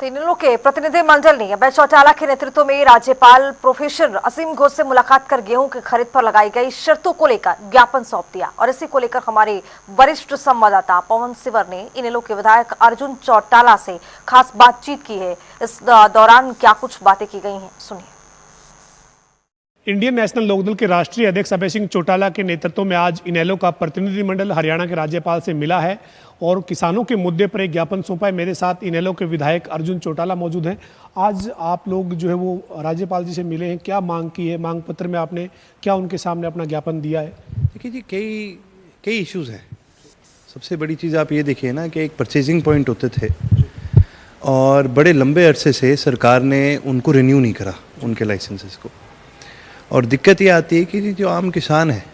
तो इन लोगों के प्रतिनिधिमंडल ने अभय चौटाला के नेतृत्व में राज्यपाल प्रोफेसर असीम घोष से मुलाकात कर गेहूं की खरीद पर लगाई गई शर्तों को लेकर ज्ञापन सौंप दिया। और इसी को लेकर हमारे वरिष्ठ संवाददाता पवन सिवर ने इनेलो के विधायक अर्जुन चौटाला से खास बातचीत की है। इस दौरान क्या कुछ बातें की गई हैं, सुनिए। इंडियन नेशनल लोकदल के राष्ट्रीय अध्यक्ष अभय सिंह चौटाला के नेतृत्व में आज इनेलो का प्रतिनिधिमंडल हरियाणा के राज्यपाल से मिला है और किसानों के मुद्दे पर एक ज्ञापन सौंपा है। मेरे साथ इनेलो के विधायक अर्जुन चौटाला मौजूद हैं। आज आप लोग जो है वो राज्यपाल जी से मिले हैं, क्या मांग की है? मांग पत्र में आपने क्या उनके सामने अपना ज्ञापन दिया है? देखिए जी, कई इश्यूज़ हैं। सबसे बड़ी चीज़ आप ये देखिए ना कि एक परचेजिंग पॉइंट होते थे और बड़े लंबे अरसे से सरकार ने उनको रिन्यू नहीं करा, उनके लाइसेंसेस को। और दिक्कत ये आती है कि जो आम किसान है,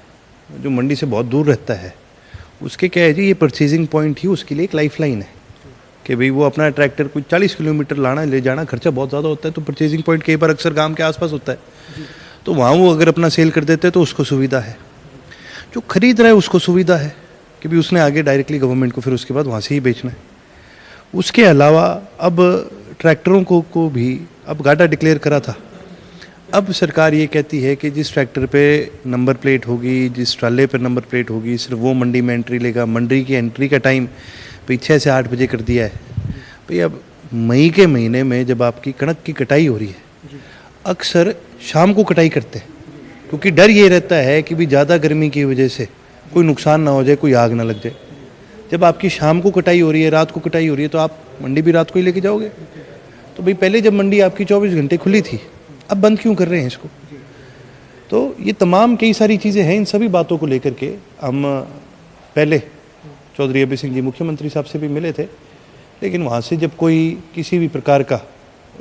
जो मंडी से बहुत दूर रहता है, उसके क्या है जी, ये परचेजिंग पॉइंट ही उसके लिए एक लाइफलाइन है कि भाई वो अपना ट्रैक्टर कुछ 40 किलोमीटर लाना ले जाना खर्चा बहुत ज़्यादा होता है। तो परचेजिंग पॉइंट कई बार अक्सर गांव के आसपास होता है, तो वहाँ वो अगर अपना सेल कर देते हैं तो उसको सुविधा है। जो खरीद रहा है उसको सुविधा है कि भाई उसने आगे डायरेक्टली गवर्नमेंट को फिर उसके बाद वहाँ से ही बेचना है। उसके अलावा अब ट्रैक्टरों को भी अब घाटा डिक्लेयर करा था। अब सरकार ये कहती है कि जिस ट्रैक्टर पे नंबर प्लेट होगी, जिस ट्राले पर नंबर प्लेट होगी, सिर्फ वो मंडी में एंट्री लेगा। मंडी की एंट्री का टाइम 6 से 8 बजे कर दिया है। भाई अब मई के महीने में जब आपकी कणक की कटाई हो रही है, अक्सर शाम को कटाई करते हैं क्योंकि डर ये रहता है कि भी ज़्यादा गर्मी की वजह से कोई नुकसान ना हो जाए, कोई आग ना लग जाए। जब आपकी शाम को कटाई हो रही है, रात को कटाई हो रही है, तो आप मंडी भी रात को ही लेके जाओगे। तो भाई पहले जब मंडी आपकी 24 घंटे खुली थी, अब बंद क्यों कर रहे हैं इसको? तो ये तमाम कई सारी चीज़ें हैं। इन सभी बातों को लेकर के हम पहले चौधरी अभय सिंह जी मुख्यमंत्री साहब से भी मिले थे, लेकिन वहाँ से जब कोई किसी भी प्रकार का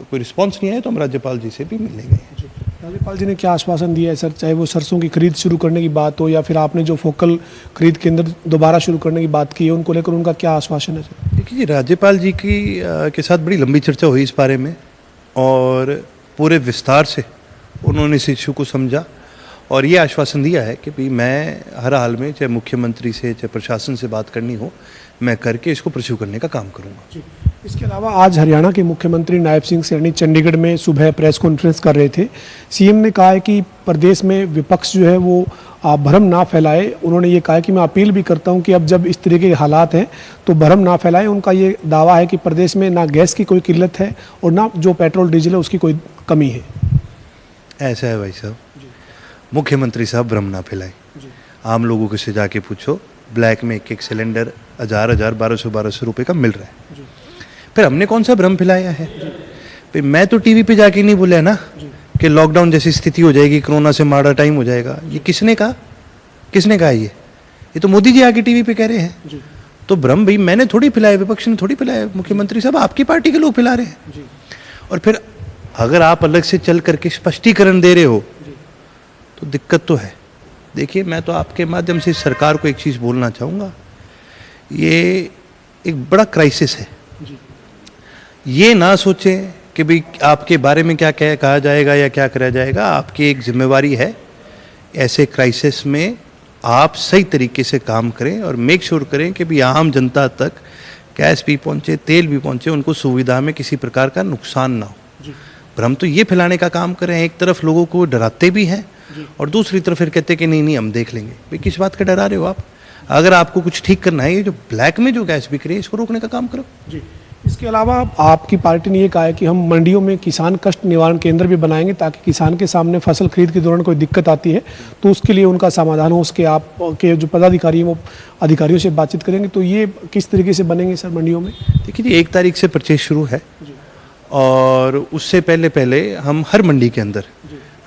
कोई रिस्पांस नहीं आया तो हम राज्यपाल जी से भी मिलने गए। राज्यपाल जी ने क्या आश्वासन दिया है सर? चाहे वो सरसों की खरीद शुरू करने की बात हो या फिर आपने जो फोकल खरीद केंद्र दोबारा शुरू करने की बात की है, उनको लेकर उनका क्या आश्वासन है सर? देखिए जी, राज्यपाल जी के साथ बड़ी लंबी चर्चा हुई इस बारे में और पूरे विस्तार से उन्होंने इस इशू को समझा और ये आश्वासन दिया है कि भाई मैं हर हाल में चाहे मुख्यमंत्री से चाहे प्रशासन से बात करनी हो, मैं करके इसको परस्यू करने का काम करूँगा। इसके अलावा आज हरियाणा के मुख्यमंत्री नायब सिंह सैनी चंडीगढ़ में सुबह प्रेस कॉन्फ्रेंस कर रहे थे। सीएम ने कहा है कि प्रदेश में विपक्ष जो है वो भ्रम ना फैलाए। उन्होंने ये कहा कि मैं अपील भी करता हूं कि अब जब इस तरीके के हालात हैं तो भ्रम ना फैलाएं। उनका ये दावा है कि प्रदेश में ना गैस की कोई किल्लत है और ना जो पेट्रोल डीजल है उसकी कोई कमी है। ऐसा है भाई साहब, मुख्यमंत्री साहब भ्रम ना फैलाएं। आम लोगों को से जाके पूछो, ब्लैक में एक सिलेंडर 1000 1200 रुपये का मिल रहा है। फिर हमने कौन सा भ्रम फैलाया है? भाई मैं तो टीवी पे जाके नहीं बोला ना कि लॉकडाउन जैसी स्थिति हो जाएगी, कोरोना से माड़ा टाइम हो जाएगा। ये किसने कहा? किसने कहा? ये तो मोदी जी आके टीवी पे कह रहे हैं। तो भ्रम भाई मैंने थोड़ी फैलाया, विपक्ष ने थोड़ी फैलाया, मुख्यमंत्री साहब आपकी पार्टी के लोग फैला रहे हैं। और फिर अगर आप अलग से चल करके स्पष्टीकरण दे रहे हो तो दिक्कत तो है। देखिए, मैं तो आपके माध्यम से सरकार को एक चीज़ बोलना चाहूँगा, ये एक बड़ा क्राइसिस है। ये ना सोचें कि भाई आपके बारे में क्या कहा जाएगा या क्या करा जाएगा। आपकी एक जिम्मेवारी है, ऐसे क्राइसिस में आप सही तरीके से काम करें और मेक श्योर करें कि भाई आम जनता तक गैस भी पहुँचे, तेल भी पहुँचे, उनको सुविधा में किसी प्रकार का नुकसान ना हो। भ्रम तो ये फैलाने का काम करें। एक तरफ लोगों को डराते भी हैं और दूसरी तरफ फिर कहते कि नहीं हम देख लेंगे। भाई किस बात का डरा रहे हो आप? अगर आपको कुछ ठीक करना है, ये जो ब्लैक में जो गैस बिक रही है इसको रोकने का काम करो। जी, इसके अलावा आपकी पार्टी ने ये कहा है कि हम मंडियों में किसान कष्ट निवारण केंद्र भी बनाएंगे ताकि किसान के सामने फसल खरीद के दौरान कोई दिक्कत आती है तो उसके लिए उनका समाधान हो। उसके आपके जो पदाधिकारी हैं वो अधिकारियों से बातचीत करेंगे। तो ये किस तरीके से बनेंगे सर मंडियों में? देखिए जी, 1 तारीख से परचेज शुरू है और उससे पहले हम हर मंडी के अंदर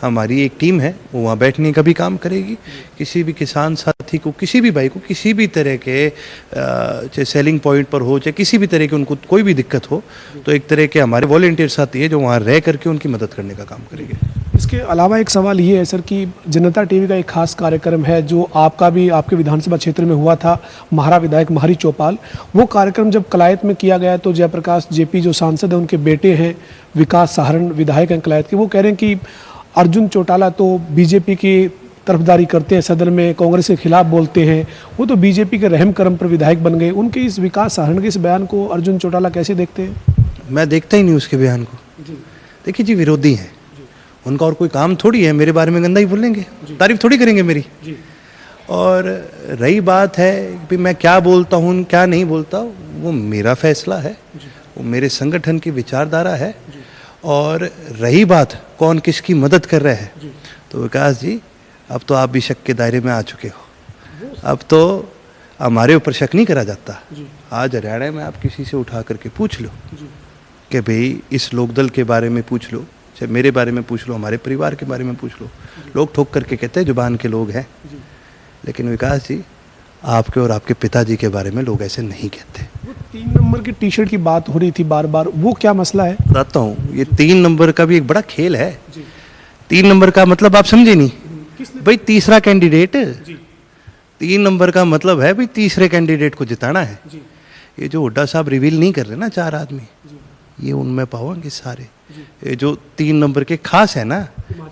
हमारी एक टीम है, वो वहाँ बैठने का भी काम करेगी। किसी भी किसान साथी को, किसी भी भाई को, किसी भी तरह के चाहे सेलिंग पॉइंट पर हो, चाहे किसी भी तरह के उनको कोई भी दिक्कत हो, तो एक तरह के हमारे वॉलंटियर साथी है जो वहाँ रह करके उनकी मदद करने का काम करेंगे। इसके अलावा एक सवाल ये है सर कि जनता टीवी का एक खास कार्यक्रम है जो आपका भी आपके विधानसभा क्षेत्र में हुआ था, महारा विधायक महारी चौपाल। वो कार्यक्रम जब कलायत में किया गया तो जयप्रकाश जेपी जो सांसद है, उनके बेटे हैं विकास सहारण विधायक हैं कलायत के, वो कह रहे हैं कि अर्जुन चौटाला तो बीजेपी की तरफदारी करते हैं, सदन में कांग्रेस के खिलाफ बोलते हैं, वो तो बीजेपी के रहम करम पर विधायक बन गए। उनके इस विकास सहारण के इस बयान को अर्जुन चौटाला कैसे देखते हैं? मैं देखता ही नहीं उसके बयान को। देखिए जी, विरोधी हैं, उनका और कोई काम थोड़ी है मेरे बारे में गंदा ही बोलेंगे, तारीफ थोड़ी करेंगे मेरी। और रही बात है कि मैं क्या बोलता हूँ क्या नहीं बोलता, वो मेरा फैसला है, वो मेरे संगठन की विचारधारा है। और रही बात कौन किसकी मदद कर रहा है, तो विकास जी अब तो आप भी शक के दायरे में आ चुके हो। अब तो हमारे ऊपर शक नहीं करा जाता। आज हरियाणा में आप किसी से उठा करके पूछ लो कि भाई इस लोकदल के बारे में पूछ लो, चाहे मेरे बारे में पूछ लो, हमारे परिवार के बारे में पूछ लो, लोग ठोक करके कहते हैं जुबान के लोग हैं। लेकिन विकास जी, आपके और आपके पिताजी के बारे में लोग ऐसे नहीं कहते। वो 3 नंबर की टी शर्ट की बात हो रही थी बार बार, वो क्या मसला है? बताता हूँ, ये 3 नंबर का भी एक बड़ा खेल है। 3 नंबर का मतलब आप समझे नहीं भाई, तीसरा कैंडिडेट। 3 नंबर का मतलब है भाई तीसरे कैंडिडेट को जिताना है। ये जो हुड्डा साहब रिवील नहीं कर रहे ना 4 आदमी, ये उनमें पाओगे सारे। ये जो 3 नंबर के खास है ना,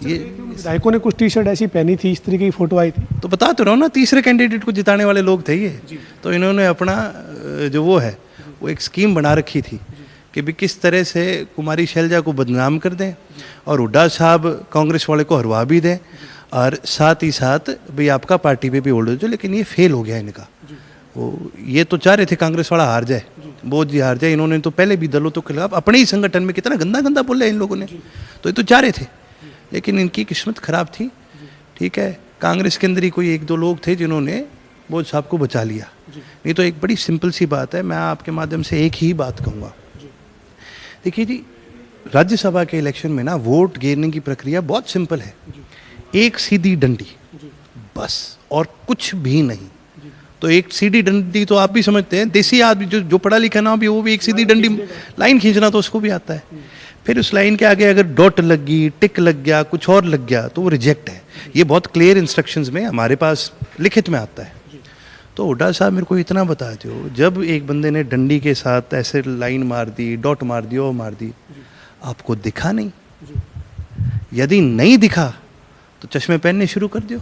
ये विधायकों ने कुछ टी शर्ट ऐसी पहनी थी, इस तरीके की फोटो आई थी। तो बता तो रहा हूँ ना, तीसरे कैंडिडेट को जिताने वाले लोग थे ये। तो इन्होंने अपना जो वो है वो एक स्कीम बना रखी थी कि भी किस तरह से कुमारी शैलजा को बदनाम कर दें और हुड्डा साहब कांग्रेस वाले को हरवा भी दें, और साथ ही साथ भाई आपका पार्टी पे भी होल्ड हो जाए। लेकिन ये फेल हो गया इनका। वो ये तो चाह रहे थे कांग्रेस वाला हार जाए, बोध जी हार जाए। इन्होंने तो पहले भी दलों तो खिलाफ अपने ही संगठन में कितना गंदा गंदा बोला इन लोगों ने, तो ये तो चाह रहे थे। लेकिन इनकी किस्मत खराब थी। ठीक है, कांग्रेस के अंदर ही कोई 1-2 लोग थे जिन्होंने बोध साहब को बचा लिया। नहीं तो एक बड़ी सिंपल सी बात है, मैं आपके माध्यम से एक ही बात कहूँगा। देखिए जी, राज्यसभा के इलेक्शन में ना वोट गिरने की प्रक्रिया बहुत सिंपल है। एक सीधी डंडी बस, और कुछ भी नहीं। तो एक सीधी डंडी तो आप भी समझते हैं, देसी आदमी जो पढ़ा लिखा ना भी, वो भी एक सीधी डंडी लाइन खींचना तो उसको भी आता है। फिर उस लाइन के आगे अगर डॉट लग गई, टिक लग गया, कुछ और लग गया, तो वो रिजेक्ट है। ये बहुत क्लियर इंस्ट्रक्शंस में हमारे पास लिखित में आता है। तो हुड्डा साहब मेरे को इतना बता दो, जब एक बंदे ने डंडी के साथ ऐसे लाइन मार दी, डॉट मार दी, और मार दी, आपको दिखा नहीं? यदि नहीं दिखा तो चश्मे पहनने शुरू कर दो।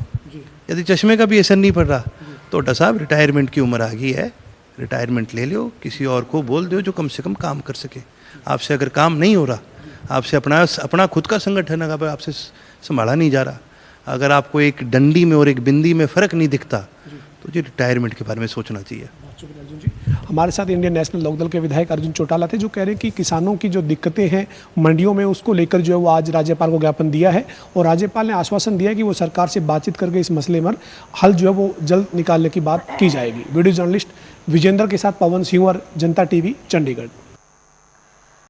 यदि चश्मे का भी असर नहीं पड़ रहा तो हुड्डा साहब रिटायरमेंट की उम्र आ गई है, रिटायरमेंट ले लो, किसी और को बोल दो जो कम से कम काम कर सके। आपसे अगर काम नहीं हो रहा, आपसे अपना खुद का संगठन अगर आपसे संभाला नहीं जा रहा, अगर आपको एक डंडी में और एक बिंदी में फ़र्क नहीं दिखता, तो जी रिटायरमेंट के बारे में सोचना चाहिए। हमारे साथ इंडियन नेशनल लोकदल के विधायक अर्जुन चौटाला थे, जो कह रहे हैं कि किसानों की जो दिक्कतें हैं मंडियों में, उसको लेकर जो है वो आज राज्यपाल को ज्ञापन दिया है, और राज्यपाल ने आश्वासन दिया कि वो सरकार से बातचीत करके इस मसले पर हल जो है वो जल्द निकालने की बात की जाएगी। वीडियो जर्नलिस्ट विजेंद्र के साथ पवन सिंह और जनता टीवी, चंडीगढ़।